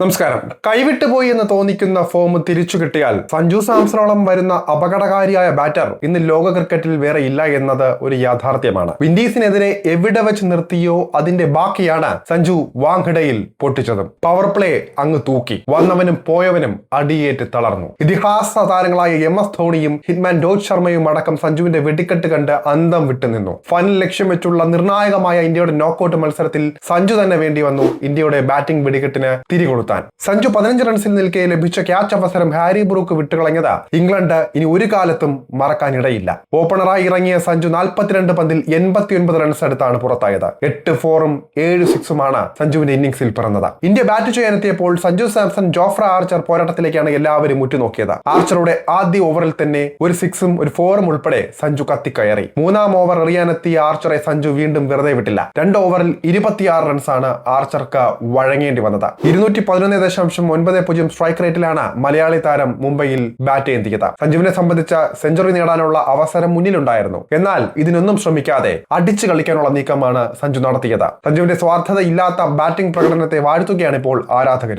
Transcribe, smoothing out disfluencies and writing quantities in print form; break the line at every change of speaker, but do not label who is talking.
നമസ്കാരം. കൈവിട്ടുപോയി എന്ന് തോന്നിക്കുന്ന ഫോം തിരിച്ചു കിട്ടിയാൽ സഞ്ജു സാംസണോളം വരുന്ന അപകടകാരിയായ ബാറ്റർ ഇന്ന് ലോക ക്രിക്കറ്റിൽ വേറെ ഇല്ല എന്നത് ഒരു യാഥാർത്ഥ്യമാണ്. വിൻഡീസിനെതിരെ എവിടെ വെച്ച് നിർത്തിയോ അതിന്റെ ബാക്കിയാണ് സഞ്ജു വാങ്ഖഡയിൽ പൊട്ടിച്ചതും. പവർ പ്ലേ അങ്ങ് തൂക്കി. വന്നവനും പോയവനും അടിയേറ്റ് തളർന്നു. ഇതിഹാസ താരങ്ങളായ MS ധോണിയും ഹിറ്റ്മാൻ രോഹിത് ശർമ്മയും അടക്കം സഞ്ജുവിന്റെ വെടിക്കെട്ട് കണ്ട് അന്തം വിട്ടുനിന്നു. ഫൈനൽ ലക്ഷ്യം വെച്ചുള്ള നിർണായകമായ ഇന്ത്യയുടെ നോക്കൌട്ട് മത്സരത്തിൽ സഞ്ജു തന്നെ വേണ്ടി വന്നു ഇന്ത്യയുടെ ബാറ്റിംഗ് വെടിക്കെട്ടിന് തിരികൊടുത്തു. സഞ്ജു 15 റൺസിൽ നിൽക്കെ ലഭിച്ച ക്യാച്ച് അവസരം ഹാരി ബ്രൂക്ക് വിട്ടുകളഞ്ഞത് ഇംഗ്ലണ്ട് ഇനി ഒരു കാലത്തും മറക്കാനിടയില്ല. ഓപ്പണറായി ഇറങ്ങിയ സഞ്ജു 42 പന്തിൽ 89 റൺസ് എടുത്താണ് പുറത്തായത്. 8 4ഉം 7 6ഉമാണ് സഞ്ജുവിന്റെ ഇന്നിംഗ്സിൽ പിറന്നത്. ഇന്ത്യ ബാറ്റ് ചെയ്യാനെത്തിയപ്പോൾ സഞ്ജു സാംസൺ, ജോഫ്ര ആർച്ചർ പോരാട്ടത്തിലേക്കാണ് എല്ലാവരും ഉറ്റുനോക്കിയത്. ആർച്ചറുടെ ആദ്യ ഓവറിൽ തന്നെ ഒരു 6ഉം ഒരു 4ഉം ഉൾപ്പെടെ സഞ്ജു കത്തിക്കയറി. 3-ാം ഓവർ എറിയാനെത്തിയ ആർച്ചറെ സഞ്ജു വീണ്ടും വെറുതെ വിട്ടില്ല. 2 ഓവറിൽ 26 റൺസാണ് ആർച്ചർക്ക് വഴങ്ങേണ്ടി വന്നത്. 211.90 സ്ട്രൈക്ക് റേറ്റിലാണ് മലയാളി താരം മുംബൈയിൽ ബാറ്റ് ചെയ്തത്. സഞ്ജുവിനെ സംബന്ധിച്ച സെഞ്ചുറി നേടാനുള്ള അവസരം മുന്നിലുണ്ടായിരുന്നു. എന്നാൽ ഇതിനൊന്നും ശ്രമിക്കാതെ അടിച്ചു കളിക്കാനുള്ള നീക്കമാണ് സഞ്ജു നടത്തിയത്. സഞ്ജുവിന്റെ സ്വാർത്ഥതയില്ലാത്ത ബാറ്റിംഗ് പ്രകടനത്തെ വാഴ്ത്തുകയാണ് ഇപ്പോൾ ആരാധകരും.